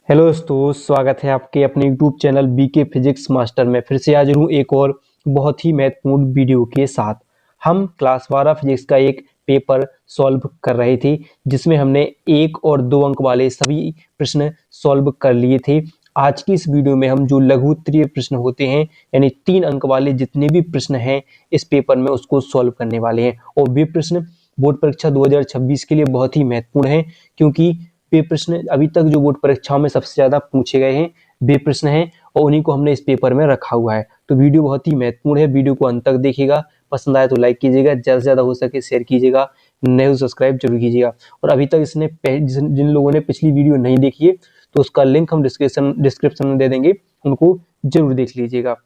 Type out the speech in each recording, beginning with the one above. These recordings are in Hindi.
हेलो दोस्तों, स्वागत है आपके अपने YouTube channel BK physics master में। फिर से हाजिर हूँ एक और बहुत ही महत्वपूर्ण वीडियो के साथ। हम क्लास 12 फिजिक्स का एक पेपर सॉल्व कर रहे थे जिसमें हमने 1 और 2 अंक वाले सभी प्रश्न सॉल्व कर लिए थे। आज की इस वीडियो में हम जो लघु उत्तरीय प्रश्न होते हैं यानी 3 अंक वाले जितने भी प्रश्न हैं इस पेपर में उसको सॉल्व करने वाले हैं। और वे प्रश्न बोर्ड परीक्षा 2026 के लिए बहुत ही महत्वपूर्ण है क्योंकि वे प्रश्न अभी तक जो बोर्ड परीक्षाओं में सबसे ज्यादा पूछे गए हैं वे प्रश्न हैं और उन्हीं को हमने इस पेपर में रखा हुआ है। तो वीडियो बहुत ही महत्वपूर्ण है, वीडियो को अंत तक देखिएगा। पसंद आए तो लाइक कीजिएगा, ज्यादा से ज्यादा हो सके शेयर कीजिएगा, नए हो सब्सक्राइब जरूर कीजिएगा। और अभी तक जिन लोगों ने पिछली वीडियो नहीं देखी है तो उसका लिंक हम डिस्क्रिप्शन में दे देंगे, उनको जरूर देख लीजिएगा।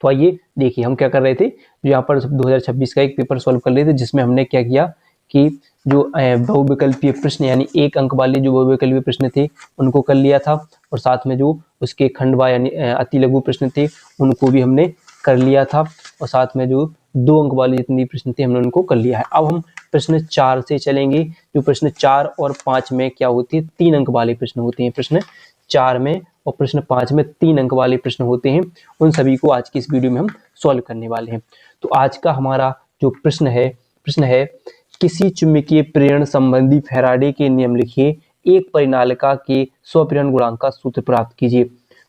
तो आइए देखिए हम क्या कर रहे थे। जो यहाँ पर 2026 का एक पेपर सॉल्व कर रहे थे जिसमें हमने क्या किया कि जो बहुविकल्पीय प्रश्न यानी 1 अंक वाले जो बहुविकल्पीय प्रश्न थे उनको कर लिया था और साथ में जो उसके खंडवा यानी अति लघु प्रश्न थे उनको भी हमने कर लिया था और साथ में जो 2 अंक वाले जितने प्रश्न थे हमने उनको कर लिया है। अब हम प्रश्न 4 से चलेंगे। जो प्रश्न 4 और 5 में क्या होती है, 3 अंक वाले प्रश्न होते हैं। प्रश्न 4 में और प्रश्न 5 में 3 अंक वाले प्रश्न होते हैं। उन सभी को आज की इस वीडियो में हम सॉल्व करने वाले हैं। तो आज का हमारा जो प्रश्न है किसी चुंबकीय प्रेरण संबंधी फैराडे के नियम लिखिए, एक परिनालिका के स्वप्रेरण गुणांक का सूत्र प्राप्त कीजिए।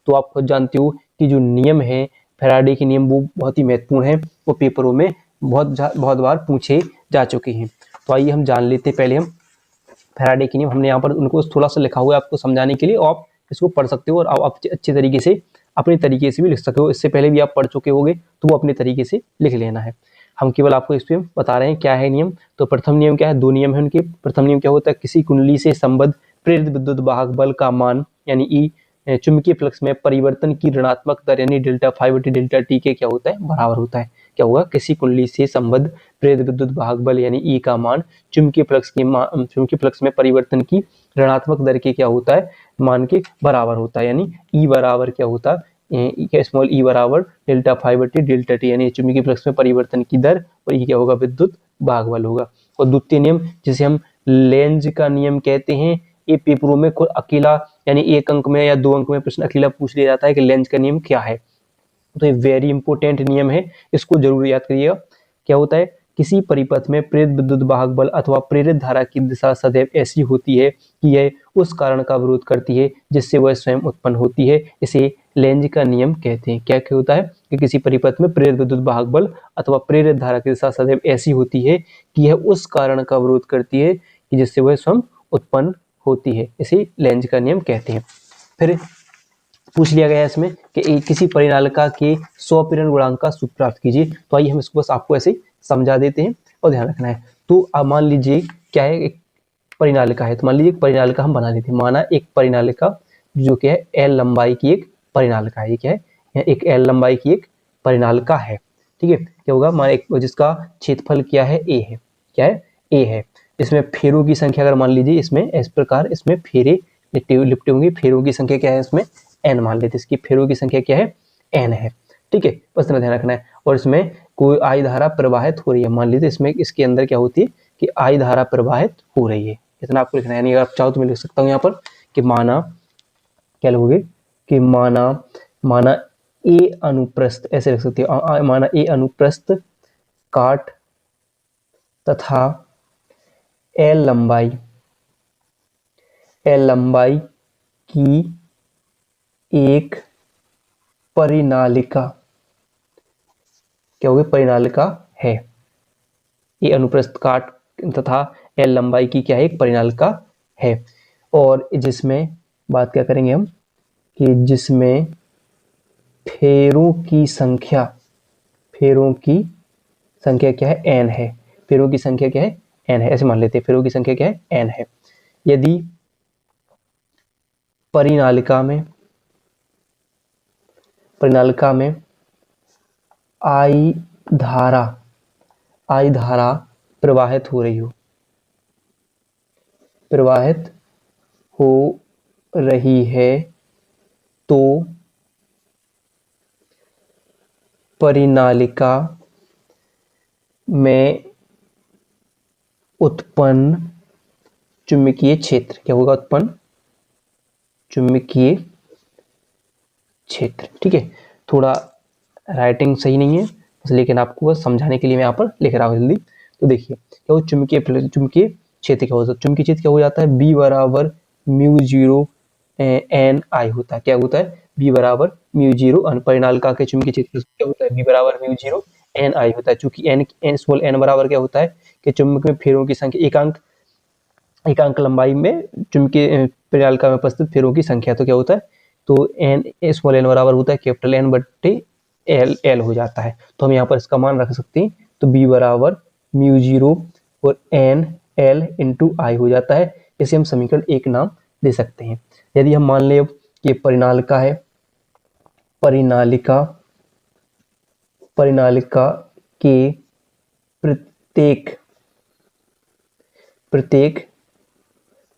तो आप खुद जानते हो कि जो नियम है फैराडे के नियम वो बहुत ही महत्वपूर्ण है, वो पेपरों में बहुत बार पूछे जा चुके हैं। तो आइए हम जान लेते हैं। पहले हम फैराडे के नियम हमने यहाँ पर उनको थोड़ा सा लिखा हुआ है आपको समझाने के लिए, और आप इसको पढ़ सकते हो और आप अच्छे तरीके से अपने तरीके से भी लिख सकते हो। इससे पहले भी आप पढ़ चुके होंगे तो वो अपने तरीके से लिख लेना है। हम केवल आपको इस पे बता रहे हैं क्या है नियम। तो प्रथम नियम क्या है, 2 नियम है उनके। प्रथम नियम क्या होता है, किसी कुंडली से संबद्ध प्रेरित विद्युत वाहक बल का मान यानी ई चुंबकीय फ्लक्स में परिवर्तन की ऋणात्मक दर यानी डेल्टा फाइव बटी डेल्टा टी के क्या होता है, बराबर होता है। क्या होगा, किसी कुंडली से संबद्ध प्रेरित विद्युत वाहक बल यानी ई का मान चुंबकीय फ्लक्स में परिवर्तन की ऋणात्मक दर के क्या होता है, मान के बराबर होता है। यानी ई बराबर क्या होता है, स्मॉल ई बराबर डेल्टा फाइव बटी डेल्टा टी यानी चुंबकीय फ्लक्स में परिवर्तन की दर, और ये क्या होगा, विद्युत वाहक बल होगा। और द्वितीय नियम जिसे हम लेंज का नियम कहते हैं, ये पेपरों में खुद अकेला यानी 1 अंक में या 2 अंक में प्रश्न अकेला पूछ लिया जाता है कि लेंज का नियम क्या है। तो ये वेरी इंपॉर्टेंट नियम है, इसको जरूर याद करिएगा। क्या होता है, किसी परिपथ में प्रेरित विद्युत वाहक बल अथवा प्रेरित धारा की दिशा सदैव ऐसी होती है कि यह उस कारण का विरोध करती है जिससे वह स्वयं उत्पन्न होती है। इसे लेंज का नियम कहते हैं। क्या क्या होता है कि किसी परिपथ में प्रेरित विद्युत वाहक बल अथवा प्रेरित धारा की दिशा सदैव ऐसी होती है कि यह उस कारण का विरोध करती है कि जिससे वह स्वयं उत्पन्न होती है। इसे लेंज का नियम कहते हैं। फिर पूछ लिया गया है इसमें कि किसी परिनालिका के स्वप्रेरण गुणांक का सूत्र प्राप्त कीजिए। तो आइए हम इसको बस आपको ऐसे समझा देते हैं और ध्यान रखना है। तो अब मान लीजिए क्या है, एक परिनालिका है। तो मान लीजिए एक परिनालिका हम बना लेते हैं। माना एक परिनालिका जो क्या है, एल लंबाई की एक परिनालिका है। ये क्या है, एक एल लंबाई की एक परिनालिका है। ठीक है, क्या होगा, मान एक जिसका क्षेत्रफल क्या है, ए है। क्या है, ए है। इसमें फेरों की संख्या अगर मान लीजिए इसमें इस प्रकार इसमें फेरे लिपटे होंगे, फेरों की संख्या क्या है इसमें, एन मान लेते हैं। इसकी फेरों की संख्या क्या है, एन है। ठीक है, बस इतना ध्यान रखना है। और इसमें कोई आई धारा प्रवाहित हो रही है, मान लीजिए इसमें इसके अंदर क्या होती है कि आई धारा प्रवाहित हो रही है। इतना आपको लिखना है। यानी अगर आप चाहो तो मैं लिख सकता हूँ यहाँ पर कि माना, क्या लिखोगे कि माना ए अनुप्रस्थ, ऐसे लिख सकते हो। माना ए अनुप्रस्थ काट तथा एल लंबाई की एक परिनालिका, क्या होगी, परिनालिका है। ये अनुप्रस्थ काट तथा एल लंबाई की क्या है, एक परिनालिका है। और जिसमें बात क्या करेंगे हम कि जिसमें फेरों की संख्या क्या है, एन है। फेरों की संख्या क्या है, एन है। ऐसे मान लेते हैं, फेरों की संख्या क्या है, एन है। यदि परिनालिका में आई धारा प्रवाहित हो रही है तो परिनालिका में उत्पन्न चुंबकीय क्षेत्र क्या होगा, उत्पन्न चुंबकीय क्षेत्र। ठीक है, थोड़ा राइटिंग सही नहीं है लेकिन आपको बस समझाने के लिए मैं यहाँ पर लिख रहा हूँ जल्दी। तो देखिए क्या हो, चुंबकीय क्षेत्र क्या हो जाता है, चुंबकीय क्षेत्र क्या हो जाता है, बी बराबर म्यू जीरो एन आई होता है। क्या होता है, बी बराबर म्यू जीरो, परिनालिका के चुंबकीय क्षेत्र क्या होता है, बी बराबर म्यू जीरो एन आई होता है। चूंकि एन स्मॉल एन बराबर क्या होता है कि चुंबक में फेरों की संख्या एकांक लंबाई में चुंबकीय परिनालिका में उपस्थित फेरों की संख्या। तो क्या होता है, तो एन स्मॉल एन बराबर होता है कैपिटल एन बट्टे एल एल हो जाता है। तो हम यहाँ पर इसका मान रख सकते हैं, तो बी बराबर म्यू जीरो और एन एल इंटू आई हो जाता है। इसे हम समीकरण एक नाम दे सकते हैं। यदि हम मान लें कि परिनालिका है, परिनालिका के प्रत्येक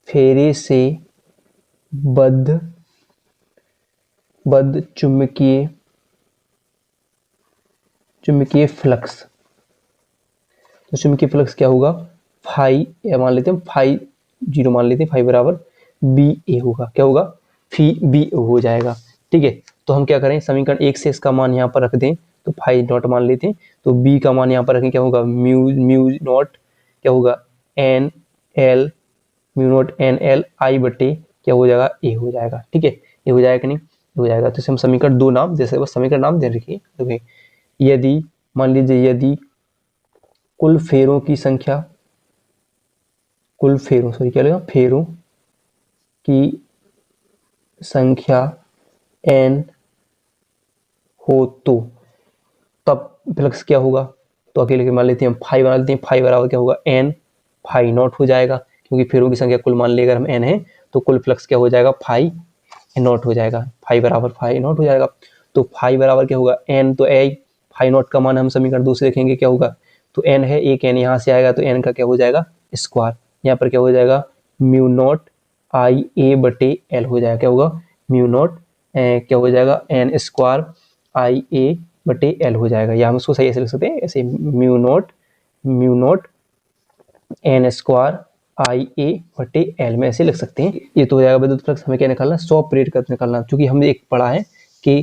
फेरे से बद्ध चुंबकीय फ्लक्स, तो चुंबकीय फ्लक्स क्या होगा, फाई मान लेते हैं, फाई जीरो मान लेते हैं, फाई बराबर बी ए होगा। क्या होगा, फी बी हो जाएगा। ठीक है, तो हम क्या करें, समीकरण एक से इसका मान यहाँ पर रख दें, तो फाई नॉट मान लेते हैं, तो बी का मान यहाँ पर रखें, क्या होगा, म्यू नॉट क्या होगा, N L mu naught N L I बटे क्या हो जाएगा, ए हो जाएगा। ठीक है, ये हो जाएगा कि नहीं, हो जाएगा। तो इसे हम समीकरण दो नाम, जैसे बस समीकरण नाम दे रखिए। देखिए यदि मान लीजिए यदि कुल फेरों की संख्या, क्या लगेगा, फेरों की संख्या n हो तो तब फ्लक्स क्या होगा, तो अकेले के मान लेते हैं हम फाई बना लेते हैं, फाई बराबर क्या होगा, n फाई नॉट हो जाएगा, क्योंकि फेरों की संख्या कुल मान लेकर हम n है तो कुल फ्लक्स क्या हो जाएगा, फाई नॉट हो जाएगा, फाई बराबर फाई नॉट हो जाएगा। तो फाई बराबर क्या होगा, n तो a, फाई नॉट का मान हम समीकरण दो से देखेंगे क्या होगा, तो n है, एक n यहाँ से आएगा तो n का क्या हो जाएगा, स्क्वायर, यहाँ पर क्या हो जाएगा, म्यू नॉट आई ए बटे एल हो जाएगा। क्या होगा, म्यू नॉट क्या हो जाएगा, एन स्क्वायर आई ए बटे एल हो जाएगा, या हम इसको सही ऐसे लिख सकते हैं, ऐसे म्यू नॉट एन स्क्वायर आई ए बटे एल में ऐसे लिख सकते हैं। ये तो हो जाएगा विद्युत फ्लक्स। हमें क्या निकालना, 100 प्रेरित करंट निकालना, क्योंकि हमने एक पढ़ा है कि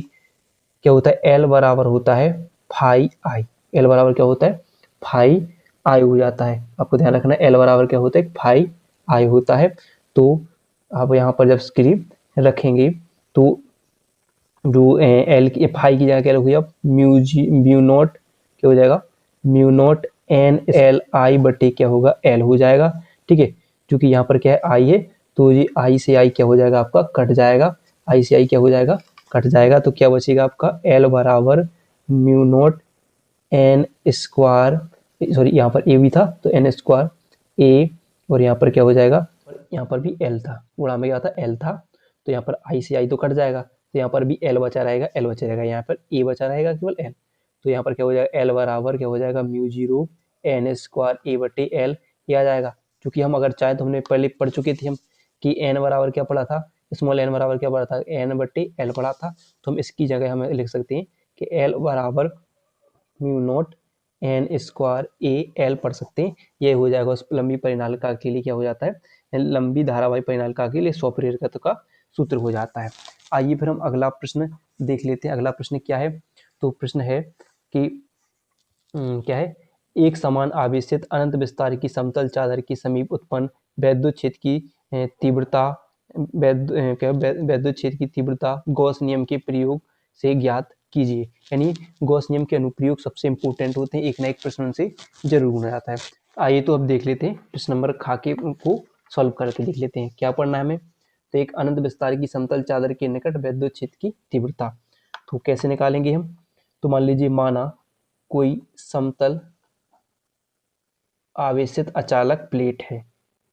क्या होता है, एल बराबर होता है फाई आई, एल बराबर क्या होता है, फाई आई हो जाता है। आपको ध्यान रखना, एल बराबर क्या होता है, फाई आई होता है। तो आप यहाँ पर जब स्क्रिप रखेंगे तो जो एल की फाई की जगह क्या रखोगे आप, म्यू नॉट क्या हो जाएगा, mu naught N L I बटे क्या होगा, एल हो जाएगा। ठीक है, क्योंकि यहाँ पर क्या है, आई है, तो ये आई से आई क्या हो जाएगा, आपका कट जाएगा, आई से आई क्या हो जाएगा, कट जाएगा। तो क्या बचेगा आपका, एल बराबर mu naught N square, sorry यहाँ पर ए भी था तो एन स्क्वायर ए, और यहाँ पर क्या हो जाएगा, यहाँ पर भी एल था, गुणा में क्या था, एल था, तो यहाँ पर आई से आई तो कट जाएगा, तो यहाँ पर भी एल बचा रहेगा, एल बचा रहेगा, यहाँ पर ए बचा रहेगा केवल एल। तो यहाँ पर क्या हो जाएगा, एल बराबर क्या हो जाएगा, म्यू जीरो एन स्क्वायर ए बटे एल, ये आ जाएगा। क्योंकि हम अगर चाहें तो हमने पहले पढ़ चुके थे हम कि एन बराबर क्या पढ़ा था, स्मॉल एन बराबर क्या पढ़ा था, एन बटे एल पढ़ा था। तो हम इसकी जगह हम लिख सकते हैं कि एल बराबर mu naught N square A L पढ़ सकते हैं। ये हो जाएगा उस लंबी परिनालिका के लिए क्या हो जाता है, लंबी धारावाही परिनालिका के लिए 100 प्रेरकत्व का सूत्र हो जाता है। आइए फिर हम अगला प्रश्न देख लेते हैं। अगला प्रश्न क्या है, तो प्रश्न है कि क्या है, एक समान आवेशित अनंत विस्तार की समतल चादर के समीप उत्पन्न वैद्युत क्षेत्र की तीव्रता, वैद्युत क्षेत्र की तीव्रता गॉस नियम के प्रयोग से ज्ञात कीजिए। यानी गॉस नियम के अनुप्रयोग सबसे इंपोर्टेंट होते हैं, एक ना एक प्रश्न से जरूर बना जाता है। आइए तो अब देख लेते हैं, प्रश्न नंबर खाके को सॉल्व करके देख लेते हैं क्या पढ़ना है हमें। तो एक अनंत विस्तार की समतल चादर के निकट वैद्युत क्षेत्र की तीव्रता, तो कैसे निकालेंगे हम, तो मान लीजिए माना कोई समतल आवेशित अचालक प्लेट है,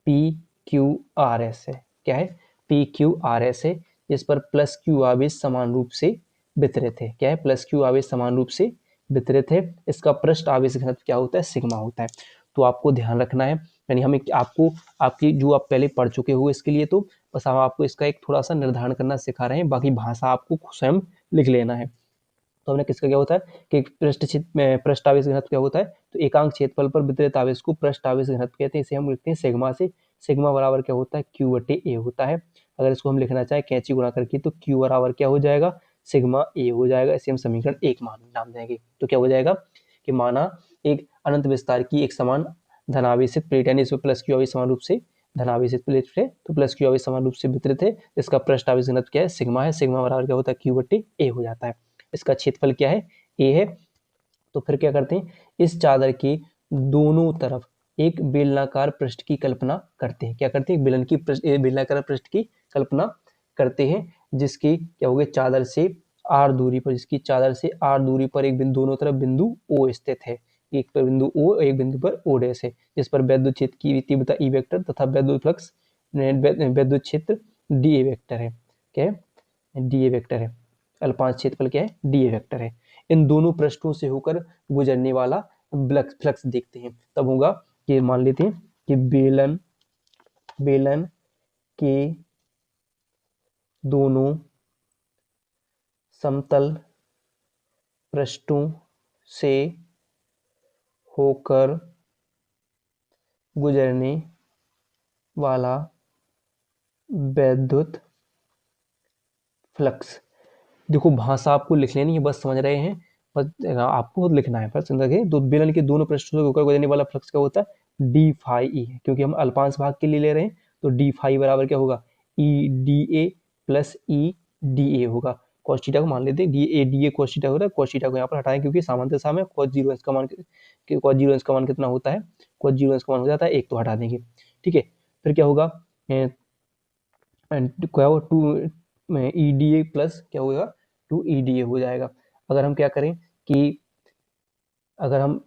पी क्यू आर एस है, क्या है, पी क्यू आर एस है, जिस पर प्लस क्यू आवेश समान रूप से वितरित है। क्या है, प्लस क्यू आवेश समान रूप से वितरित है। इसका पृष्ठ आवेश घनत्व क्या होता है, सिग्मा होता है। तो आपको ध्यान रखना है, यानी हमें आपको आपकी जो आप पहले पढ़ चुके हो इसके लिए, तो बस हम आपको इसका एक थोड़ा सा निर्धारण करना सिखा रहे हैं, बाकी भाषा आपको स्वयं लिख लेना है। तो हमने किसका क्या होता है कि पृष्ठ आवेश घनत्व क्या होता है, तो एकांक क्षेत्रफल पर वितरित आवेश को पृष्ठ आवेश घनत्व कहते हैं, इसे हम लिखते हैं सिग्मा से। सिग्मा बराबर क्या होता है, क्यू बटे ए होता है। अगर इसको हम लिखना चाहें कैंची गुणा करके तो Q बराबर क्या हो जाएगा, सिग्मा A हो जाएगा। इसे हम समीकरण 1 नाम देंगे। तो क्या हो जाएगा कि माना एक अनंत विस्तार की एक समान धनावेशित प्लेट, यानी इसमें प्लस क्यू आवेश समान रूप से धनावेशित प्लेट है, तो प्लस क्यू आवेश समान रूप से वितरित है। इसका पृष्ठ आवेश घनत्व क्या है, सिग्मा है। सिग्मा बराबर क्या होता है, Q बटे A हो जाता है। इसका क्षेत्रफल क्या है, A है। तो फिर क्या करते हैं, इस चादर के दोनों तरफ एक बेलनाकार पृष्ठ की कल्पना करते हैं। क्या करते हैं, बेलनाकार पृष्ठ की कल्पना करते हैं, जिसकी क्या हो गया, चादर से r दूरी पर, जिसकी चादर से r दूरी पर एक बिंदु, दोनों तरफ बिंदु O स्थित है। एक पर बिंदु O, एक बिंदु पर O डैश है, जिस पर वैद्युत क्षेत्र की तीव्रता E वेक्टर तथा वैद्युत फ्लक्स वैद्युत क्षेत्र dA वेक्टर है। क्या है, dA वेक्टर है। अल्पांश क्षेत्रफल क्या है, dA वेक्टर है। इन दोनों पृष्ठों से होकर गुजरने वाला फ्लक्स देखते हैं। तब होगा कि मान लेते हैं कि बेलन के दोनों समतल पृष्ठों से होकर गुजरने वाला वैद्युत फ्लक्स, देखो भाषा आपको लिख लेनी है, बस समझ रहे हैं, बस आपको खुद लिखना है। बस तो बेलन के दोनों पृष्ठों से होकर गुजरने वाला फ्लक्स क्या होता है, डी फाई ई है, क्योंकि हम अल्पांश भाग के लिए ले रहे हैं। तो डी फाई बराबर क्या होगा, ई D A plus E D ए होगा। cos थीटा को मान लेते हैं डी ए cos थीटा हो रहा है। cos थीटा को यहाँ पर हटाएं, क्योंकि सामान्यतः में cos 0 अंश का मान कितना होता है, cos 0 अंश का मान हो जाता है 1, तो हटा देंगे। ठीक है, फिर क्या होगा, क्या होगा, two E D A plus क्या होगा, टू ई डी ए हो जाएगा। अगर हम क्या करें कि अगर हम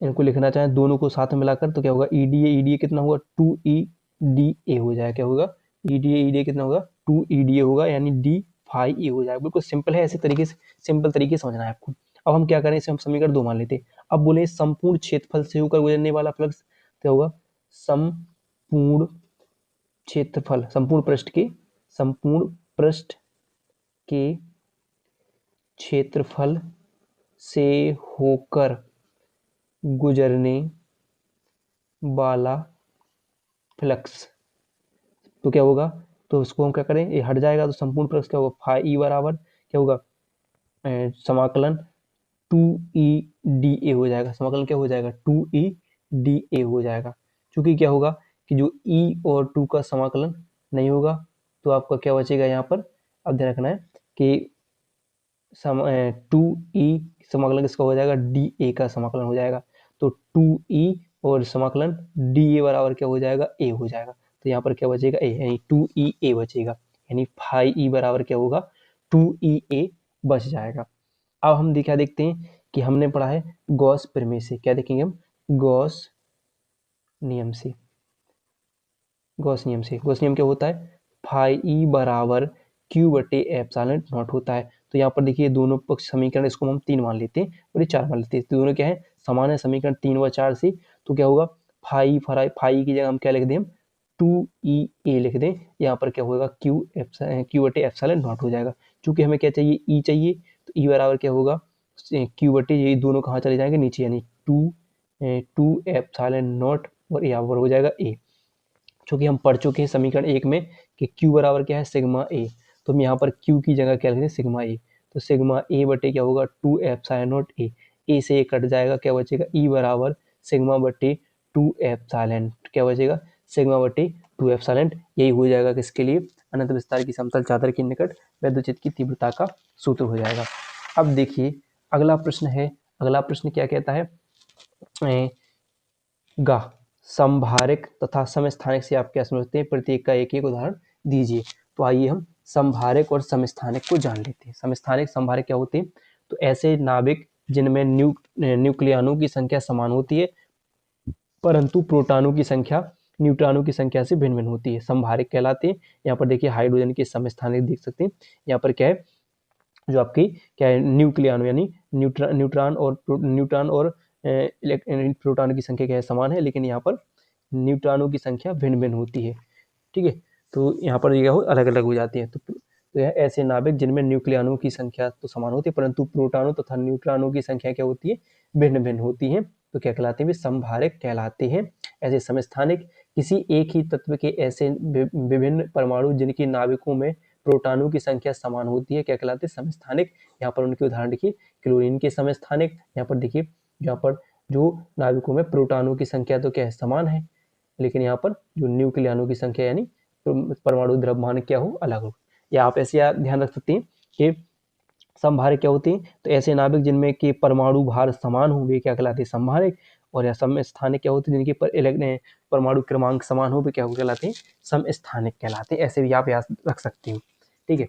इनको लिखना चाहें दोनों को साथ में मिलाकर, तो क्या होगा, ई डी ए कितना होगा, टू ई डी ए हो जाएगा। क्या होगा, ई डी ए कितना होगा, टू ई डी ए होगा, यानी डी फाई ए हो जाएगा। बिल्कुल सिंपल है, ऐसे तरीके से सिंपल तरीके से समझना है आपको। अब हम क्या करें, इसे हम समीकरण 2 मान लेते हैं। अब बोले संपूर्ण क्षेत्रफल से होकर गुजरने वाला फ्लक्स क्या होगा, संपूर्ण क्षेत्रफल, संपूर्ण पृष्ठ के क्षेत्रफल से होकर गुजरने वाला फ्लक्स, तो क्या होगा, तो उसको हम क्या करें, ये हट जाएगा, तो संपूर्ण फ्लक्स क्या होगा, फाई ई बराबर क्या होगा, समाकलन टू ई डी ए हो जाएगा। समाकलन क्या हो जाएगा, टू ई डी ए हो जाएगा। क्योंकि क्या होगा कि जो ई और टू का समाकलन नहीं होगा, तो आपका क्या बचेगा यहाँ पर, अब ध्यान रखना है कि टू ई समाकलन किसका हो जाएगा, डी ए का समाकलन हो जाएगा। तो टू ई और समाकलन डी ए बराबर क्या हो जाएगा, ए हो जाएगा। तो यहाँ पर क्या बचेगा, ए, यानी टू ई ए बचेगा, यानी फाई ई बराबर क्या होगा, टू ई ए बच जाएगा। अब हम क्या देखते हैं कि हमने पढ़ा है गॉस प्रमेय से, क्या देखेंगे हम, गॉस नियम से। गॉस नियम क्या होता है, फाई ई बराबर क्यू बटे एप्सिलॉन नॉट होता है। तो यहाँ पर देखिए दोनों पक्ष समीकरण, इसको हम 3 मान लेते हैं और ये 4 मान लेते हैं। तो दोनों क्या है, समान है समीकरण 3 व 4 से। तो क्या होगा, फाई की जगह हम क्या लिख दें, टू ई ए लिख दें। यहाँ पर क्या होगा, क्यू बटे एप्सिलॉन नॉट हो जाएगा। चूंकि हमें क्या चाहिए, ई चाहिए, तो ई बराबर क्या होगा, क्यू बटे, ये दोनों कहाँ चले जाएंगे, नीचे, यानी टू एप्सिलॉन नॉट, और यहाँ पर हो जाएगा ए। चूंकि हम पढ़ चुके हैं समीकरण 1 में कि Q बराबर क्या है, सिग्मा ए, तो हम यहाँ पर Q की जगह क्या लिखते हैं, सिग्मा ए। तो सिग्मा ए बटे क्या होगा, टू एप्सिलॉन नॉट ए, ए से ए कट जाएगा, क्या बचेगा, ई बराबर सिग्मा बटे टू एप्सिलॉन, क्या बचेगा, सिग्मा बटे टू एप्सिलॉन। यही हो जाएगा किसके लिए, अनंत विस्तार की समतल चादर के निकट वैद्युत क्षेत्र की तीव्रता का सूत्र हो जाएगा। अब देखिए अगला प्रश्न है, अगला प्रश्न क्या कहता है, गा संभारिक तथा समस्थानिक से आप क्या समझते हैं, प्रत्येक का एक एक उदाहरण दीजिए। तो आइए हम संभारिक और समस्थानिक को जान लेते हैं। समस्थानिक संभारिक क्या होते हैं, तो ऐसे नाभिक जिनमें न्यूक्लियनों की संख्या समान होती है, परंतु प्रोटॉनों की संख्या न्यूट्रॉनों की संख्या से भिन्न भिन्न होती है, संभारिक कहलाते हैं। यहाँ पर देखिए हाइड्रोजन के समस्थानिक देख सकते हैं। यहाँ पर क्या है, जो आपकी क्या है, न्यूक्लियन यानी न्यूट्रॉन और प्रोटॉन की संख्या क्या है, समान है, लेकिन यहाँ पर न्यूट्रॉनों की संख्या भिन्न भिन्न होती है। ठीक है, तो यहाँ पर ये अलग अलग हो जाती है। तो यह ऐसे नाभिक जिनमें न्यूक्लियनों की संख्या तो समान होती है, परंतु प्रोटॉनों तथा न्यूट्रॉनों की संख्या क्या होती है, भिन्न भिन्न होती है, तो क्या कहलाते हैं, संभारिक कहलाते हैं। ऐसे समस्थानिक किसी एक ही तत्व के ऐसे विभिन्न परमाणु जिनकी नाभिकों में प्रोटॉनों की संख्या समान होती है क्या कहलाते हैं? समस्थानिक। यहाँ पर उनके उदाहरण देखिए, क्लोरीन के समस्थानिक। यहाँ पर देखिए, यहाँ पर जो नाभिकों में प्रोटॉनों की संख्या तो क्या है? समान है, लेकिन यहाँ पर जो न्यूक्लियनों की संख्या यानी परमाणु द्रव्यमान क्या हो? अलग हो। या आप ऐसे ध्यान रख सकते हैं कि समभारक क्या होते हैं? तो ऐसे नाभिक जिनमें के परमाणु भार समान हो वे क्या कहलाते हैं? समभारक। और या समस्थानिक क्या होते हैं? जिनके परमाणु क्रमांक समान हो वे क्या कहलाते हैं? समस्थानिक कहलाते हैं। ऐसे भी आप याद रख सकते हो। ठीक है,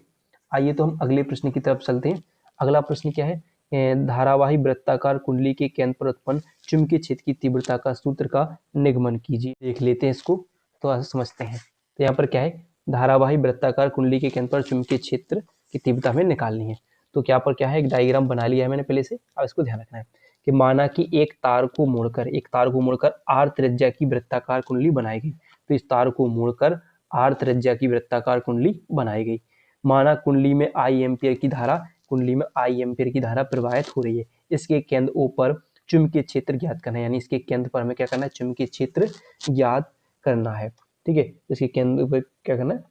आइए तो हम अगले प्रश्न की तरफ चलते हैं। अगला प्रश्न क्या है? धारावाही वृत्ताकार कुंडली के केंद्र पर उत्पन्न चुंबकीय क्षेत्र की तीव्रता का सूत्र का निगमन कीजिए। देख लेते हैं इसको, तो समझते हैं। तो यहाँ पर क्या है? धारावाही वृत्ताकार कुंडली के केंद्र पर चुंबकीय क्षेत्र की तीव्रता हमें निकालनी है। तो क्या पर क्या है? एक डायग्राम बना लिया है मैंने पहले से। अब इसको ध्यान रखना है कि माना कि एक तार को मोड़कर आर त्रिज्या की वृत्ताकार कुंडली बनाई गई। तो इस तार को मोड़कर आर त्रिज्या की वृत्ताकार कुंडली बनाई गई। माना कुंडली में आई एम्पियर की धारा प्रवाहित हो रही है। इसके केंद्र O पर चुंबकीय क्षेत्र ज्ञात करना है, यानी इसके केंद्र पर हमें क्या करना है? चुंबकीय क्षेत्र ज्ञात करना है। ठीक है, इसके केंद्र पर क्या करना है?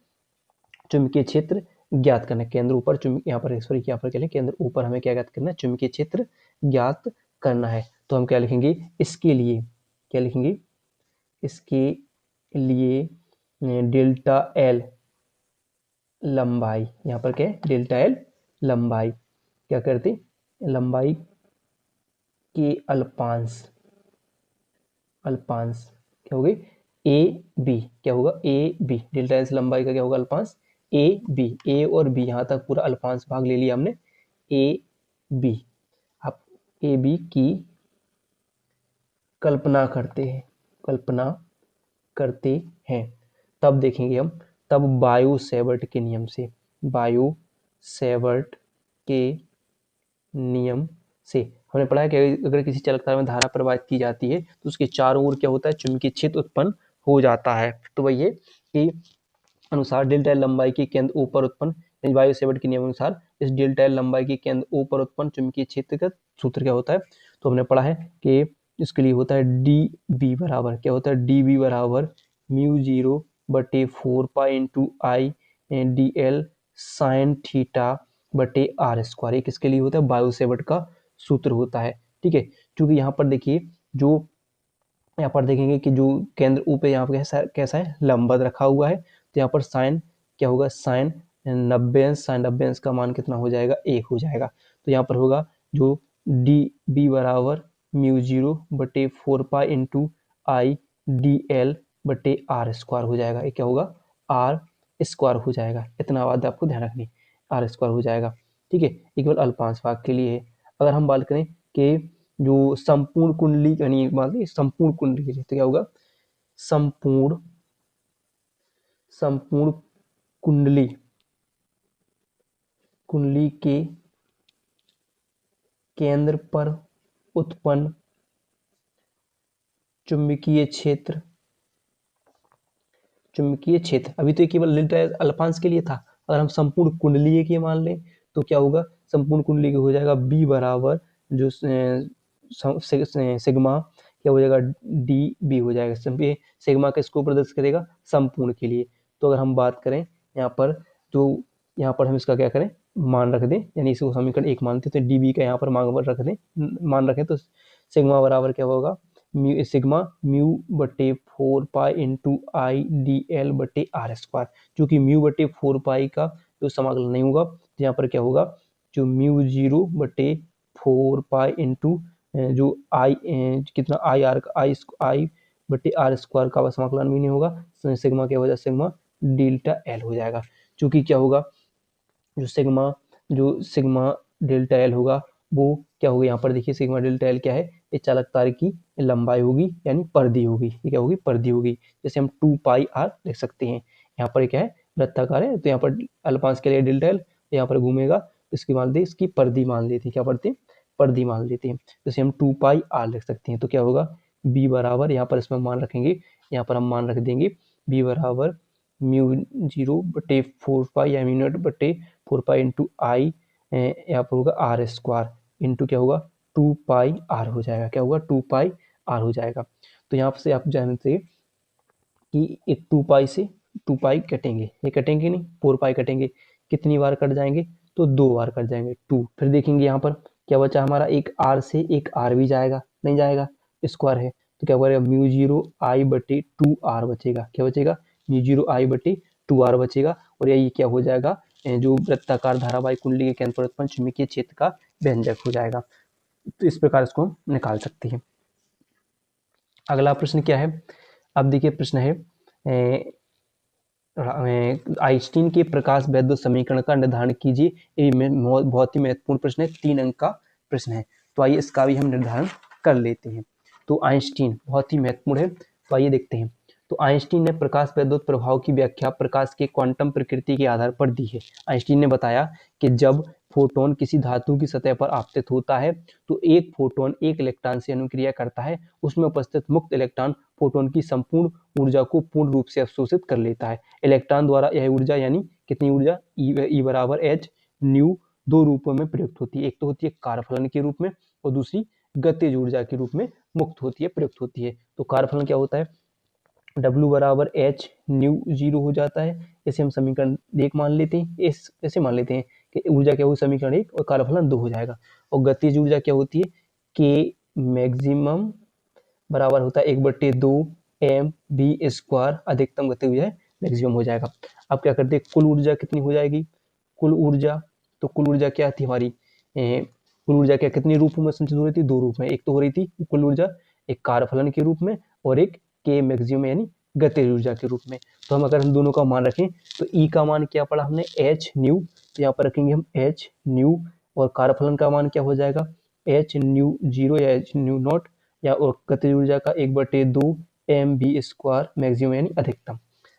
चुंबकीय क्षेत्र ज्ञात करना है। केंद्र ऊपर यहाँ पर क्या केंद्र ऊपर हमें क्या ज्ञात करना है? चुंबकीय क्षेत्र ज्ञात करना है। तो हम क्या लिखेंगे? इसके लिए क्या लिखेंगे? इसके लिए डेल्टा एल लंबाई, यहाँ पर क्या है? डेल्टा एल लंबाई क्या करते? लंबाई के अल्पांश क्या हो गई? ए बी क्या होगा? A B. डेल्टा एल लंबाई का क्या होगा? अल्पांश ए बी। ए और बी यहाँ तक पूरा अल्पांश भाग ले लिया हमने, ए बी। अब ए बी की कल्पना करते हैं तब देखेंगे हम, तब बायो सेवर्ट के नियम से हमने पढ़ा है कि अगर किसी चालकतार में धारा प्रवाहित की जाती है तो उसके चारों ओर क्या होता है? चुंबकीय क्षेत्र उत्पन्न हो जाता है। तो वही है कि अनुसार डेल्टा एल लंबाई के केंद्र O पर उत्पन्न बायो सेवर्ट के नियम अनुसार इस डेल्टा एल लंबाई के केंद्र O पर उत्पन्न चुंबकीय क्षेत्र का सूत्र क्या होता है? तो हमने पढ़ा है कि इसके लिए होता है डी बी बराबर क्या होता है? डी बी बराबर mu 0/4 into I D L sine theta बटे आर स्क्वायर। ये किसके लिए होता है? बायो सेवर्ट का सूत्र होता है। ठीक है, क्योंकि यहाँ पर देखिए, जो यहाँ पर देखेंगे कि जो केंद्र O पे यहाँ पर कैसा है? लंबवत रखा हुआ है। तो यहाँ पर साइन क्या होगा? साइन 90 का मान कितना हो जाएगा? 1 हो जाएगा। तो यहाँ पर होगा जो डी बी बराबर mu 0/4 into I D L बटे आर स्क्वायर हो जाएगा। ये क्या होगा? आर स्क्वायर हो जाएगा। इतना बात आपको ध्यान रखनी, आर स्क्वायर हो जाएगा। ठीक है, ये केवल अल्पांश भाग के लिए है। अगर हम बात करें कि जो संपूर्ण कुंडली यानी मान ली संपूर्ण कुंडली के लिए, तो क्या होगा? संपूर्ण कुंडली के केंद्र पर उत्पन्न चुंबकीय क्षेत्र अभी तो केवल डेल्टा अल्पांश के लिए था। अगर हम संपूर्ण कुंडली के मान लें तो क्या होगा? संपूर्ण कुंडली के हो जाएगा बी बराबर जो सिग्मा क्या हो जाएगा? डी बी हो जाएगा। सिग्मा का इसको प्रदर्शित करेगा संपूर्ण के लिए। तो अगर हम बात करें यहाँ पर, तो यहाँ पर हम इसका क्या करें? मान रख दें, यानी इसको समीकरण 1 मानते हैं। तो डी बी का यहाँ पर मान रखें तो सिग्मा बराबर क्या होगा? सिग्मा म्यू बटे 4 इंटू आई डी एल बटे आर स्क्वायर। चूंकि म्यू बटे 4 का जो समाकलन नहीं होगा, तो यहाँ पर क्या होगा? जो म्यू 0/4 इंटू जो आई कितना आई बटे आर स्क्वायर का समाकलन भी नहीं होगा। सिग्मा क्या हो जाएगा? सिग्मा डेल्टा एल हो जाएगा। चूंकि क्या होगा? जो सिग्मा डेल्टा एल होगा वो क्या होगा? यहाँ पर देखिए सिग्मा डेल्टा एल क्या है? ये चालक तार की लंबाई होगी, यानी परिधि होगी। ये क्या होगी? परिधि होगी। जैसे हम 2πr लिख सकते हैं। यहाँ पर क्या है? वृत्ताकार है, तो यहाँ पर अल्पांश के लिए डेल्टा एल यहाँ पर घूमेगा, इसकी मान दी इसकी परिधि मान लेते हैं। क्या पढ़ते हैं? परिधि मान लेते हैं। जैसे हम 2πr लिख सकते हैं। तो क्या होगा? b बराबर यहाँ पर इसमें मान रखेंगे, यहाँ पर हम मान रख देंगे b बराबर म्यू 0/4 या म्यू नॉट बटे 4 इंटू आई यहाँ पर होगा आर स्क्वायर इंटू क्या होगा? 2πr हो जाएगा। क्या होगा? 2πr हो जाएगा। तो यहाँ से आप जानते कि एक 2 पाई से 2 पाई कटेंगे, ये कटेंगे नहीं, 4 पाई कटेंगे, कितनी बार कट जाएंगे, तो 2 बार कट जाएंगे 2। फिर देखेंगे यहाँ पर क्या बचा हमारा, एक आर से एक आर भी जाएगा, नहीं जाएगा, स्क्वायर है, तो क्या बचेगा म्यू जीरो आई बटे 2 आर बचेगा, क्या बचेगा म्यू जीरो आई बटे 2 आर बचेगा। और यही क्या हो जाएगा, जो वृत्ताकार धारावाहिक कुंडली के केंद्र पर उत्पन्न चुंबकीय क्षेत्र का व्यंजक हो जाएगा। तो इस प्रकार इसको हम निकाल सकते हैं। अगला प्रश्न क्या है, अब देखिए प्रश्न है आइंस्टीन के प्रकाश वैद्युत समीकरण का निर्धारण कीजिए। ये बहुत ही महत्वपूर्ण प्रश्न है, 3 अंक का प्रश्न है, तो आइए इसका भी हम निर्धारण कर लेते हैं। तो आइंस्टीन बहुत ही महत्वपूर्ण है, तो आइए देखते हैं। तो आइंस्टीन ने प्रकाश वैद्युत प्रभाव की व्याख्या प्रकाश के क्वांटम प्रकृति के आधार पर दी है। आइंस्टीन ने बताया कि जब फोटोन किसी धातु की सतह पर आपतित होता है तो एक फोटोन एक इलेक्ट्रॉन से अनुक्रिया करता है, उसमें उपस्थित मुक्त इलेक्ट्रॉन फोटोन की संपूर्ण ऊर्जा को पूर्ण रूप से अवशोषित कर लेता है। इलेक्ट्रॉन द्वारा यह ऊर्जा यानी कितनी ऊर्जा, ई बराबर एच न्यू, दो रूपों में प्रयुक्त होती है, एक तो होती है कारफलन के रूप में और दूसरी गतिज ऊर्जा के रूप में मुक्त होती है, प्रयुक्त होती है। तो कारफलन क्या होता है, W बराबर एच न्यू जीरो हो जाता है, इसे हम समीकरण 1 मान लेते हैं, ऐसे मान लेते हैं कि ऊर्जा क्या होगी समीकरण 1 और कारफलन 2 हो जाएगा। और गतिज ऊर्जा क्या होती है, के मैक्सिमम बराबर होता है 1/2 एम बी स्क्वायर, अधिकतम गतिज ऊर्जा मैक्सिमम हो जाएगा। अब क्या करते हैं, कुल ऊर्जा कितनी हो जाएगी, कुल ऊर्जा, तो कुल ऊर्जा क्या थी हमारी, कुल ऊर्जा क्या कितने रूपों में संचित हो रही थी, 2 रूप में, एक तो हो रही थी कुल ऊर्जा एक कारफलन के रूप में और एक के मैक्सिमम यानी गतिज ऊर्जा के रूप में। तो हम अगर हम दोनों का मान रखें तो ई का मान क्या पड़ा हमने एच न्यू, तो यहाँ पर रखेंगे हम एच न्यू, और कारफलन का मान क्या हो जाएगा एच न्यू जीरो या एच न्यू नॉट, या और गतिज ऊर्जा का 1/2 एम बी स्क्वायर मैक्सिमम यानी अधिकतम।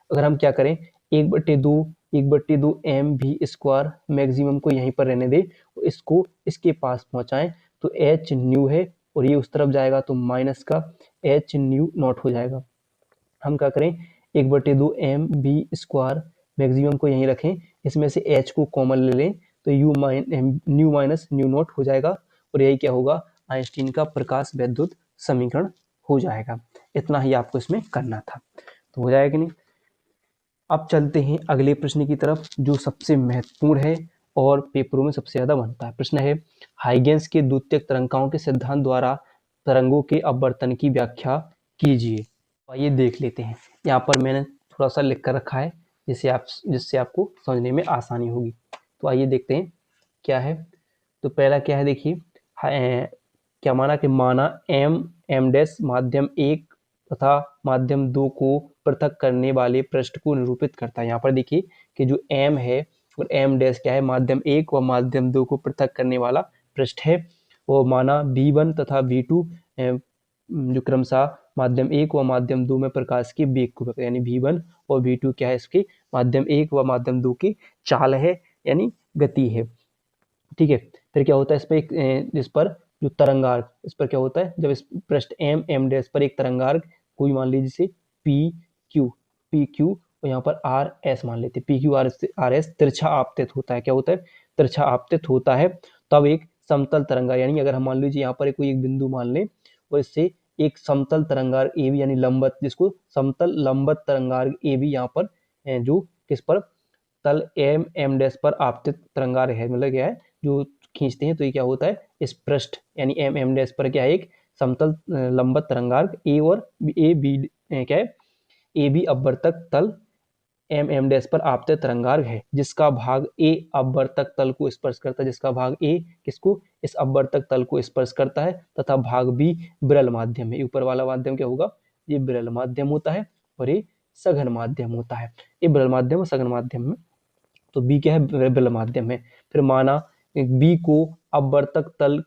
अगर हम क्या करें 1/2 एम बी स्क्वायर मैक्सिमम को यहीं पर रहने दें, इसको इसके पास पहुंचाएं, तो एच न्यू है और ये उस तरफ जाएगा तो माइनस का एच न्यू नॉट हो जाएगा। हम क्या करें 1/2 एम बी स्क्वायर मैक्सिमम को यहीं रखें, इसमें से एच को कॉमन ले लें तो न्यू माइनस न्यू नॉट हो जाएगा, और यही क्या होगा आइंस्टीन का प्रकाश वैद्युत समीकरण हो जाएगा। इतना ही आपको इसमें करना था, तो हो जाएगा कि नहीं। अब चलते हैं अगले प्रश्न की तरफ जो सबसे महत्वपूर्ण है और पेपरों में सबसे ज्यादा बनता है। प्रश्न है हाइगेंस के द्वितीयक तरंगाओं के सिद्धांत द्वारा तरंगों के अपवर्तन की व्याख्या कीजिए। आइए देख लेते हैं, यहाँ पर मैंने थोड़ा सा लिख कर रखा है जिससे आपको समझने में आसानी होगी। तो आइए देखते हैं क्या है। तो पहला क्या है देखिए, क्या माना कि माना एम डैश माध्यम 1 तथा माध्यम 2 को पृथक करने वाले पृष्ठ को निरूपित करता है। यहाँ पर देखिए कि जो एम है और एम डैश क्या है, माध्यम 1 व माध्यम 2 को पृथक करने वाला पृष्ठ है। और माना V1 तथा V2 जो क्रमशः माध्यम 1 व माध्यम 2 में प्रकाश के वेग को, यानी V1 और V2 क्या है, इसके माध्यम 1 व माध्यम 2 की चाल है यानी गति है। ठीक है, फिर क्या होता है इस पर जिस पर जो तरंगार्ग, इस पर क्या होता है जब इस पृष्ठ एम डैश पर एक तरंगार्ग कोई मान लीजिए जैसे पी क्यू और यहाँ पर आर एस मान लेते हैं, पी क्यू आर एस तिरछा आपतित होता है, क्या होता है तिरछा आपतित होता है, तब एक समतल तरंगार्ग, यानी अगर हम मान लीजिए यहाँ पर कोई एक बिंदु मान लें और इससे एक समतल तरंगार्ग ए बी यानी लंबत, जिसको समतल लंबत तरंगार्ग ए बी यहाँ पर जो किस पर तल एम डैश पर आपतित तरंगार्ग है, मतलब क्या है जो खींचते हैं, तो ये क्या होता है इस पृष्ठ यानी एम डैश पर क्या है एक समतल लंबत तरंगार्ग ए और ए बी क्या है ए बी अपवर्तक तल एम डैश पर आपतित तरंगार्ग है, जिसका भाग ए अपवर्तक तल को स्पर्श करता है, जिसका भाग ए किसको इस अपवर्तक तल को स्पर्श करता है, तथा भाग बी विरल माध्यम है। ऊपर वाला माध्यम क्या होगा, ये विरल माध्यम होता है और ये सघन माध्यम होता है। ये विरल माध्यम और सघन माध्यम में तो बी क्या है विरल माध्यम है। फिर माना बी को अपवर्तक तल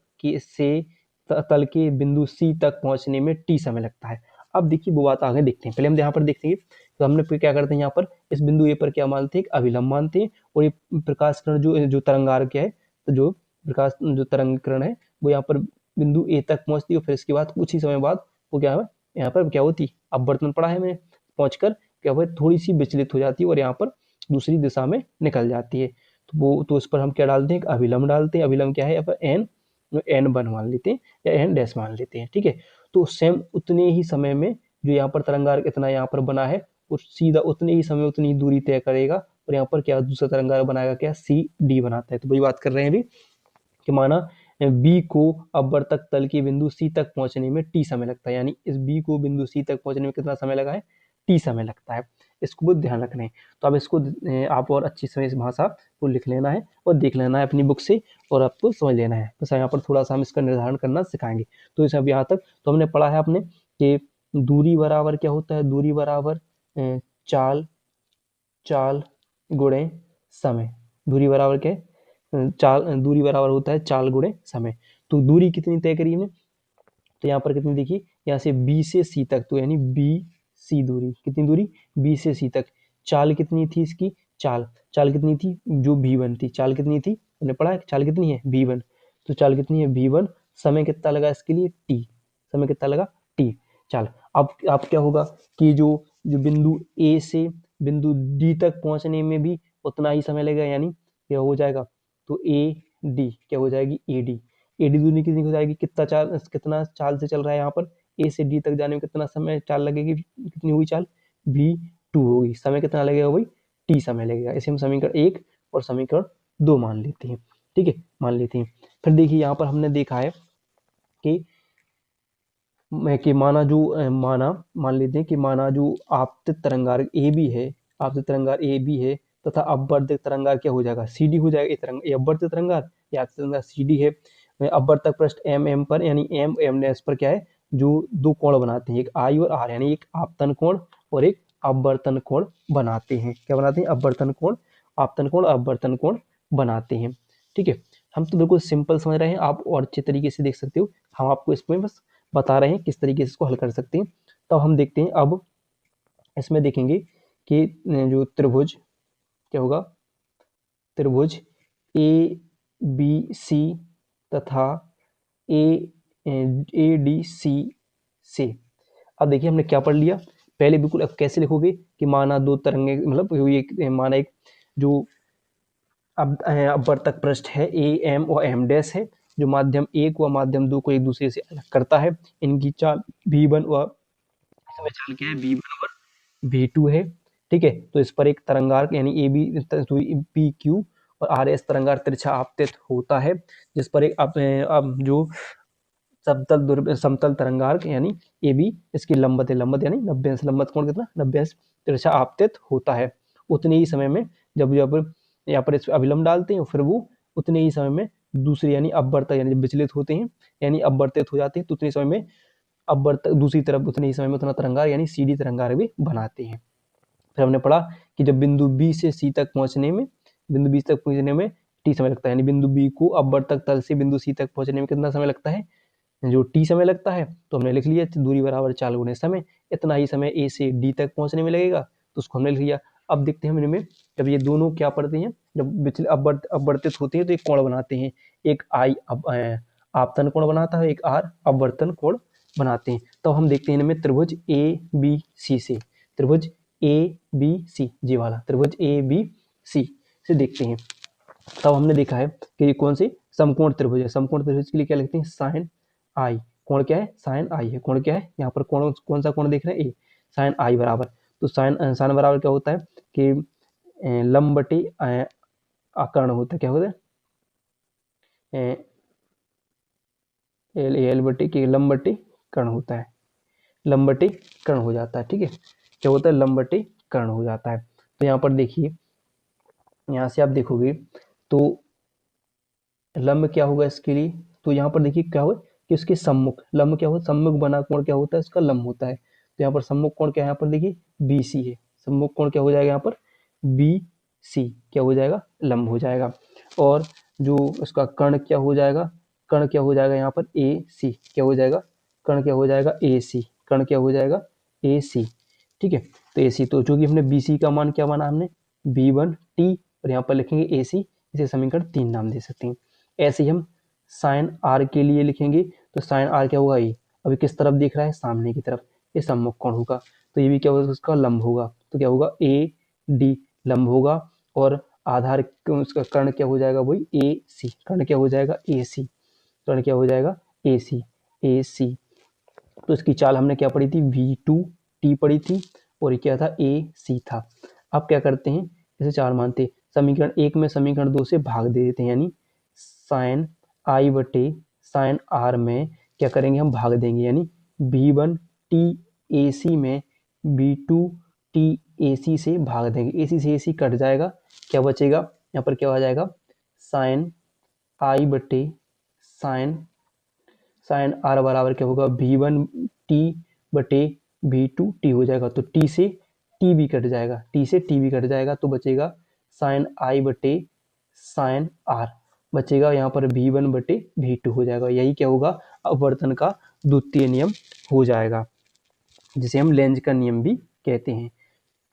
तल के बिंदु सी तक पहुंचने में टी समय लगता है। अब देखिए वो बात आगे देखते हैं, पहले हम यहाँ पर देखते हैं तो हमने फिर क्या करते हैं, यहाँ पर इस बिंदु ए पर क्या मानते हैं अभिलंब मानते हैं, और ये प्रकाश किरण जो तरंगार्ग क्या है, तो जो प्रकाश जो तरंग किरण है वो यहाँ पर बिंदु ए तक पहुंचती है, और फिर इसके बाद कुछ ही समय बाद वो क्या है यहाँ पर क्या होती अपवर्तन पड़ा है मैंने, पहुंचकर क्या हुआ थोड़ी सी विचलित हो जाती है और यहाँ पर दूसरी दिशा में निकल जाती है। तो वो तो उस पर हम क्या डालते हैं अभिलंब डालते हैं, अभिलंब क्या है यहाँ पर एन वन मान लेते हैं या एन डैश मान लेते हैं। ठीक है, तो सेम उतने ही समय में जो यहाँ पर तरंगार्ग इतना यहाँ पर बना है और सीधा उतने ही समय उतनी ही दूरी तय करेगा, और यहाँ पर क्या दूसरा तरंगार बनाएगा, क्या सी डी बनाता है। तो वही बात कर रहे हैं अभी कि माना बी को अपवर्तक तल के बिंदु सी तक पहुंचने में टी समय लगता है, यानी इस बी को बिंदु सी तक पहुंचने में कितना समय लगा है, टी समय लगता है। इसको बहुत ध्यान रखना है। तो अब इसको आप और अच्छी समय इस भाषा को लिख लेना है और देख लेना है अपनी बुक से, और आपको समझ लेना है। तो यहाँ पर थोड़ा सा हम इसका निर्धारण करना सिखाएंगे। तो इस अब यहाँ तक तो हमने पढ़ा है आपने कि दूरी बराबर क्या होता है, दूरी बराबर चाल चाल गुणे समय। दूरी बराबर क्या है, चाल, दूरी बराबर होता है चाल गुणे समय। तो दूरी कितनी तय करी हमने, तो यहाँ पर कितनी देखिए, यहाँ से बी से सी तक, तो यानी बी सी दूरी, कितनी दूरी, बी से सी तक। चाल कितनी थी इसकी, चाल चाल कितनी थी, जो V1 थी, चाल कितनी थी, हमने पढ़ा है चाल कितनी है V1, तो चाल कितनी है V1। समय कितना लगा इसके लिए T, समय कितना लगा T। चाल अब क्या होगा कि जो जो बिंदु A से बिंदु D तक पहुंचने में भी उतना ही समय लगेगा, यानी क्या हो जाएगा, तो AD क्या हो जाएगी, AD। एडी दूरी कितनी हो जाएगी, कितना चाल से चल रहा है यहाँ पर, ए से डी तक जाने में कितना समय चाल लगेगी, कितनी हुई चाल, V2 होगी। समय कितना लगेगा वही टी समय लगेगा। इसे हम समीकरण 1 और समीकरण 2 मान लेते हैं। ठीक है, मान लेते हैं। फिर देखिए यहाँ पर हमने देखा है कि मान लेते हैं कि माना जो आपतित तरंगार्क ए बी है, आपतित तरंगार ए बी है, तथा अपवर्तित तरंगार क्या हो जाएगा, सी डी हो जाएगा। ये अपवर्तित तरंगार, ये आपतित तरंगार सी डी है। अपवर्तक पृष्ठ एम एम पर, यानी एम एम डैश पर क्या है, जो दो कोण बनाते हैं, एक आई और आर, यानी एक आपतन कोण और एक अपवर्तन कोण बनाते हैं। क्या बनाते हैं, अपवर्तन कोण, आपतन कोण, अपवर्तन कोण बनाते हैं। ठीक है, हम तो बिल्कुल सिंपल समझ रहे हैं, आप और अच्छे तरीके से देख सकते हो। हम आपको इसमें बस बता रहे हैं किस तरीके से इसको हल कर सकते हैं। तो हम देखते हैं, अब इसमें देखेंगे कि जो त्रिभुज क्या होगा, त्रिभुज ए बी सी तथा ए ए डी सी से। अब देखिए हमने क्या पढ़ लिया पहले, बिल्कुल अब कैसे लिखोगे कि माना दो तरंगे, मतलब ये माना एक जो अब अपवर्तक पृष्ठ है ए एम और एम डैश है, जो माध्यम 1 व माध्यम 2 को एक दूसरे से अलग करता है। इनकी चाल V1 व इसमें चाल क्या है, V1 और V2 है। ठीक है, तो इस पर एक तरंगार्क यानी ए बी पी क्यू और आर एस तरंगार्क तिरछा आपतित होता है, जिस पर एक अब जो समतल तरंगार्क यानी ए बी, इसकी लंबत है, लंबत यानी 90 अंश, लंबत कोण कितना 90 अंश तिरछा आपतित होता है। उतने ही समय में जब जब यहाँ पर इस अभिलंब डालते हैं, फिर वो उतने ही समय में दूसरी यानी अपवर्तक, यानी जब विचलित होते हैं यानी अपवर्तित हो जाते हैं, तो उतने समय में अपवर्तक दूसरी तरफ उतने ही समय में उतना तरंगार यानी सी डी तरंगार भी बनाते हैं। फिर हमने पढ़ा कि जब बिंदु बी से सी तक पहुंचने में, बिंदु बी तक पहुंचने में टी समय लगता है, यानी बिंदु बी को अपवर्तक तल से बिंदु सी तक पहुंचने में कितना समय लगता है, जो टी समय लगता है। तो हमने लिख लिया दूरी बराबर चाल गुणे समय, इतना ही समय ए से डी तक पहुंचने में लगेगा, तो उसको हमने लिख लिया। अब देखते हैं इनमें, जब ये दोनों क्या पढ़ते हैं, जब अपवर्तित होते हैं तो एक कोण बनाते हैं, एक आई आपतन कोण बनाता है, एक आर अपवर्तन कोण बनाते हैं। तो हम देखते हैं इनमें त्रिभुज ए बी सी से, त्रिभुज ए बी सी, जी वाला त्रिभुज ए बी सी से देखते हैं। तब हमने देखा है कि ये कौन से समकोण त्रिभुज है। समकोण त्रिभुज के लिए क्या लिखते हैं, साइन आई। कोण क्या है, साइन आई है। कोण क्या है, यहाँ पर कोण कौन सा कोण देख रहे हैं, ए, साइन आई बराबर। तो साइन साइन बराबर क्या होता है कि लंब बटे कर्ण होता है, क्या होता है, एल एल बटे के लंब बटे कर्ण होता है, लंब बटे कर्ण हो जाता है। ठीक है, क्या होता है, लंब बटे कर्ण हो जाता है। तो यहाँ पर देखिए, यहाँ से आप देखोगे तो लंब क्या होगा इसके लिए, तो यहाँ पर देखिए क्या होगा कि उसके सम्मुख लंब क्या होगा, सम्मुख बना कोण क्या होता है, उसका लंब होता है। तो यहाँ पर सम्मुख कोण क्या है, यहाँ पर देखिए BC है, सम्मुख कोण क्या हो जाएगा यहाँ पर BC, क्या हो जाएगा, लंब हो जाएगा। और जो उसका कर्ण क्या हो जाएगा, कर्ण क्या हो जाएगा यहाँ पर AC, क्या हो जाएगा, कर्ण क्या हो जाएगा AC, कर्ण क्या हो जाएगा AC। ठीक है, तो AC, तो चूंकि हमने BC का मान क्या माना हमने B1T, और यहाँ पर लिखेंगे AC, इसे समीकरण 3 नाम दे सकते हैं। ऐसे ही हम साइन आर के लिए लिखेंगे, तो साइन आर क्या होगा, ये अभी किस तरफ देख रहा है, सामने की तरफ, ये सम्मुख कोण होगा। तो ये भी क्या होगा, उसका लंब होगा। तो क्या होगा, ए डी लंब होगा, और आधार उसका कर्ण क्या हो जाएगा, वही ए सी, कर्ण क्या हो जाएगा ए सी, कर्ण क्या हो जाएगा ए सी, ए सी। तो इसकी चाल हमने क्या पढ़ी थी, V2T पढ़ी थी, और ये क्या था, ए सी था। अब क्या करते हैं, इसे 4 मानते, समीकरण 1 में समीकरण 2 से भाग दे देते हैं, यानी साइन आई बटे साइन आर में क्या करेंगे, हम भाग देंगे, यानी V1 टी ए सी में V2 टी ए सी से भाग देंगे, ए सी से ए सी कट जाएगा, क्या बचेगा, यहाँ पर क्या हो जाएगा, साइन आई बटे साइन साइन आर बराबर क्या होगा, V1 टी बटे V2 टी हो जाएगा, तो टी से टी भी कट जाएगा, टी से टी भी कट जाएगा, तो बचेगा साइन आई बटे साइन आर, बचेगा यहाँ पर V1 बटे V2 हो जाएगा। यही क्या होगा, अपवर्तन का द्वितीय नियम हो जाएगा, जिसे हम लेंज का नियम भी कहते हैं।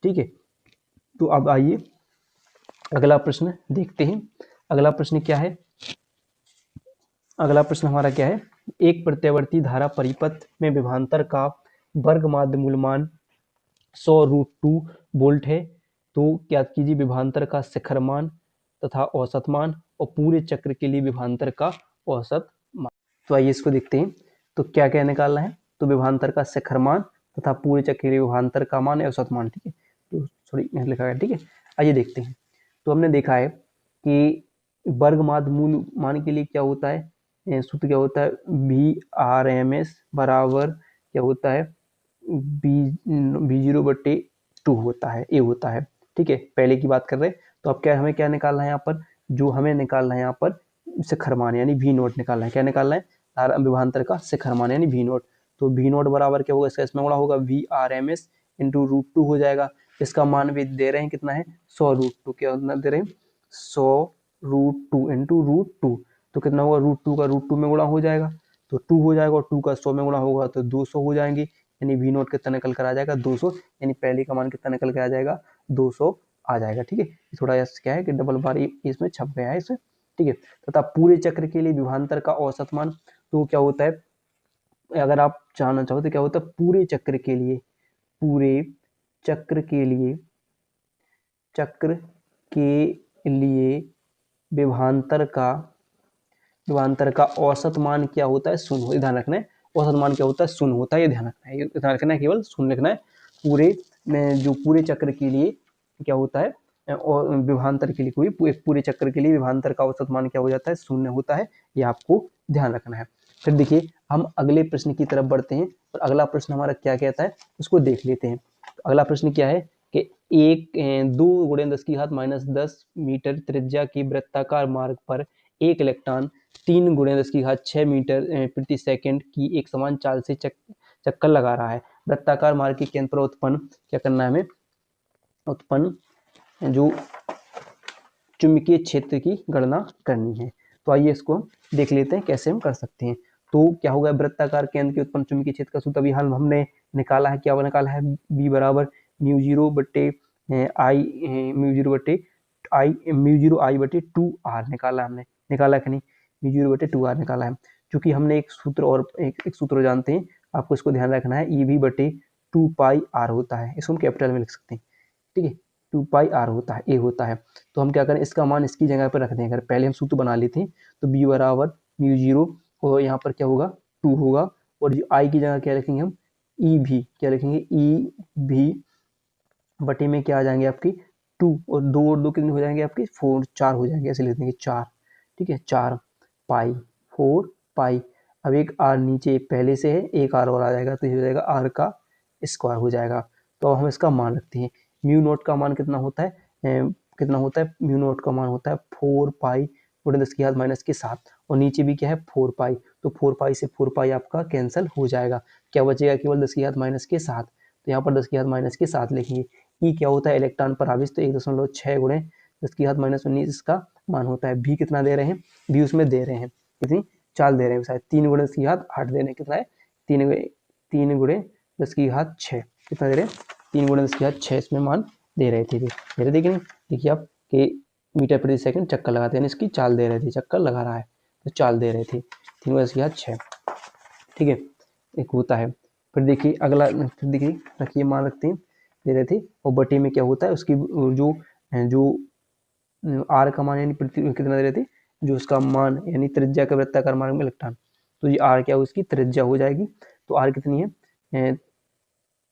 ठीक है, तो अब आइए अगला प्रश्न देखते हैं। अगला प्रश्न क्या है, अगला प्रश्न हमारा क्या है, एक प्रत्यावर्ती धारा परिपथ में विभवांतर का वर्ग माध्य मूलमान 100√2 वोल्ट है, तो क्या कीजिए विभवांतर का शिखर मान तथा औसत मान और पूरे चक्र के लिए विभवांतर का औसत मान। तो आइए इसको देखते हैं, तो क्या क्या निकालना है, तो विभवांतर का शिखर मान तथा पूरे चक्र के लिए विभवांतर का मान औसत मान। ठीक है, तो सॉरी यहाँ लिखा है। ठीक है, आइए देखते हैं। तो हमने देखा है कि वर्ग माध्य मूल मान के लिए क्या होता है, सूत्र क्या होता है, VRMS बराबर क्या होता है, V0/2 होता है, ए होता है। ठीक है, पहले की बात कर रहे हैं। तो अब क्या हमें क्या निकालना है यहाँ पर, जो हमें निकालना है यहाँ पर शिखर मान यानी V0 निकालना है। क्या निकालना है, धारा विभवांतर का शिखर मान यानी V0। तो V0 बराबर क्या होगा, इसका इसमें गुणा होगा VRMS इंटू √2 हो जाएगा। इसका मान भी दे रहे हैं कितना है, 100√2, क्या दे रहे हैं 100√2 इंटू √2, तो कितना होगा, √2 का √2 में गुणा हो जाएगा तो 2 हो जाएगा, और 2 का 100 में गुणा होगा तो 200 हो जाएंगे, यानी V0 कितना निकल कर आ जाएगा 200, यानी पहले का मान कितना निकल कर आ जाएगा 200 आ जाएगा। ठीक है, थोड़ा क्या है कि डबल बार इसमें छप गया है इसमें। ठीक है, तथा पूरे चक्र के लिए विभवांतर का औसत मान, तो क्या होता है, अगर आप जानना चाहो तो क्या होता है, पूरे चक्र के लिए, पूरे चक्र के लिए, चक्र के लिए विभवांतर का औसत मान क्या होता है, शून्य। ध्यान रखना है, औसत मान क्या होता है, शून्य होता है, ये ध्यान रखना है, ये ध्यान रखना है, केवल शून्य लिखना है। पूरे जो पूरे चक्र के लिए क्या होता है, और विभवांतर के लिए कोई पूरे चक्र के लिए विभवांतर का औसत मान क्या हो जाता है, शून्य होता है, ये आपको ध्यान रखना है। फिर देखिए हम अगले प्रश्न की तरफ बढ़ते हैं, और अगला प्रश्न हमारा क्या कहता है उसको देख लेते हैं। तो अगला प्रश्न क्या है कि 2 × 10⁻⁻10 मीटर त्रिज्या की वृत्ताकार मार्ग पर एक इलेक्ट्रॉन 3 × 10⁶ मीटर प्रति सेकंड की एक समान चाल से चक्कर लगा रहा है। वृत्ताकार मार्ग के केंद्र पर उत्पन्न क्या करना है, हमें उत्पन्न जो चुंबकीय क्षेत्र की गणना करनी है। तो आइए इसको देख लेते हैं कैसे हम कर सकते हैं। तो क्या होगा, वृत्ताकार केंद्र के उत्पन्न चुंबकीय क्षेत्र का सूत्र अभी हाल हमने निकाला है, क्या निकाला है, B बराबर μ0/I/2R निकाला हमने, निकाला कि नहीं, μ0/2R निकाला है। क्योंकि हमने एक सूत्र और एक सूत्र जानते हैं, आपको इसको ध्यान रखना है, EV/2πr होता है, इसको हम कैपिटल में लिख सकते हैं। ठीक है, 2πr होता है, ए होता है। तो हम क्या करें, इसका मान इसकी जगह पर रख दें। अगर पहले हम सूत्र बना लेते हैं तो B बराबर μ0 और यहाँ पर क्या होगा 2 होगा, और जो I की जगह क्या लिखेंगे हम, EV, क्या लिखेंगे, EV बटे में क्या आ जाएंगे आपकी 2, और 2 कितने हो जाएंगे आपके 4, 4 हो जाएंगे, ऐसे लिख देंगे 4। ठीक है, 4 पाई 4 पाई। अब एक आर नीचे पहले से है, एक आर और आ जाएगा, तो ये हो जाएगा आर का स्क्वायर हो जाएगा। तो अब हम इसका मान रखते हैं, μ0 का मान कितना होता है, कितना होता है, μ0 का मान होता है 4 पाई × 10⁻⁻7, और नीचे भी क्या है 4 पाई, तो 4 पाई से 4 पाई आपका कैंसिल हो जाएगा, क्या बचेगा केवल 10⁻⁻7। तो यहाँ पर 10⁻�7 लिखेंगे। ई क्या होता है, इलेक्ट्रॉन पर आवेश, तो 1.6 × 10⁻⁻19 इसका मान होता है। भी कितना दे रहे हैं, भी उसमें दे रहे हैं कितनी, 4 दे रहे हैं, शायद 3 × 10⁸ दे रहे हैं, कितना है 3 × 10⁶ कितना दे रहे हैं, 3 × 10⁶ इसमें मान दे रहे थे। मेरे देखिए देखिए आप कि मीटर प्रति सेकंड चक्कर लगाते हैं, इसकी चाल दे रहे थे, चक्कर लगा रहा है तो चाल दे रहे थे 3 × 10⁶। ठीक है, एक होता है। फिर देखिए अगला, फिर देखिए रखिए, मान रखते हैं दे रहे थे, और बटे में क्या होता है उसकी जो जो आर का मान यानी कितना दे रहे थे, जो उसका मान यानी त्रिज्या का वृत्ताकार मार्ग में इलेक्ट्रॉन, तो ये आर क्या उसकी त्रिज्या हो जाएगी। तो आर कितनी है,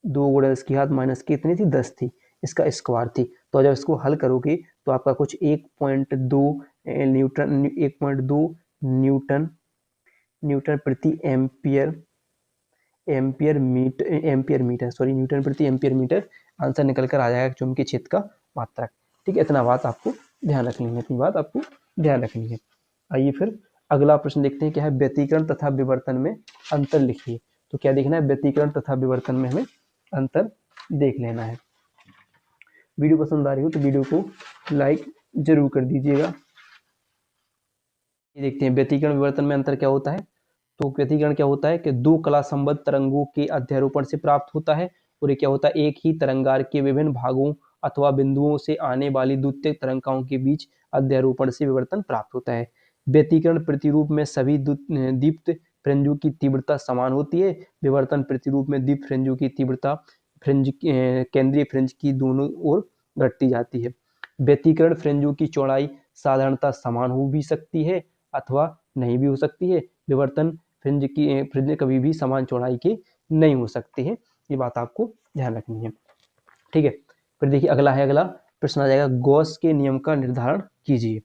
2 गुणा 10 की घात माइनस कितनी थी, 10 थी, इसका स्क्वायर थी। तो जब इसको हल करोगे तो आपका कुछ 1.2 न्यूटन न्यूटन प्रति एम्पियर मीटर सॉरी न्यूटन प्रति एम्पियर मीटर आंसर निकल कर आ जाएगा चुंबकीय क्षेत्र का मात्रक। ठीक है, इतना बात आपको ध्यान रखनी है, इतनी बात आपको ध्यान रखनी है। आइए फिर अगला प्रश्न देखते हैं क्या है, व्यतिकरण तथा विवर्तन में अंतर लिखिए। तो क्या देखना है, व्यतिकरण तथा विवर्तन में हमें अंतर देख लेना है। वीडियो पसंद आ रही हो तो वीडियो को लाइक जरूर कर दीजिएगा। ये देखते हैं व्यतिकरण विवर्तन में अंतर क्या होता है। तो व्यतिकरण क्या होता है कि दो कला संबद्ध तरंगों के अध्यारोपण से प्राप्त होता है, और ये क्या होता है, एक ही तरंगार के विभिन्न भागों अथवा बिंदुओं से आने वाली द्वितीयक तरंगाओं के बीच अध्यारोपण से विवर्तन प्राप्त होता है। व्यतिकरण प्रतिरूप में सभी दीप्त फ्रिंजों की तीव्रता समान होती है। विवर्तन प्रतिरूप में दीप्त फ्रिंजों की तीव्रता केंद्रीय फ्रिंज की दोनों ओर घटती जाती है। व्यतिकरण फ्रिंजों की चौड़ाई साधारणतः समान हो भी सकती है अथवा नहीं भी हो सकती है। विवर्तन फ्रिंज कभी भी समान चौड़ाई के नहीं हो सकते हैं, ये बात आपको ध्यान रखनी है। ठीक है, फिर देखिए अगला प्रश्न आ जाएगा, गॉस के नियम का निर्धारण कीजिए।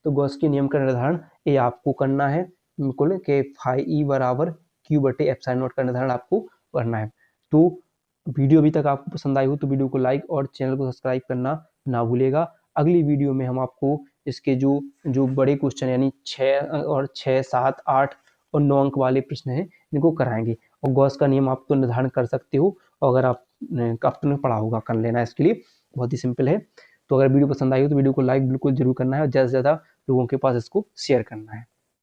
तो गॉस के नियम का निर्धारण ये आपको करना है, बिल्कुल कि फाई ई बराबर क्यू बटे एप्सिलॉन नॉट का निर्धारण आपको करना है। तो वीडियो अभी तक आपको पसंद आई हो तो वीडियो को लाइक और चैनल को सब्सक्राइब करना ना भूलेगा। अगली वीडियो में हम आपको इसके जो बड़े क्वेश्चन यानी 6, 7, 8 और 9 अंक वाले प्रश्न हैं इनको कराएंगे। और गॉस का नियम आप तो निर्धारण कर सकते हो, और अगर आपने पढ़ा होगा कर लेना, इसके लिए बहुत ही सिंपल है। तो अगर वीडियो पसंद आई हो तो वीडियो को लाइक बिल्कुल जरूर करना है और ज़्यादा से ज़्यादा लोगों के पास इसको शेयर करना है।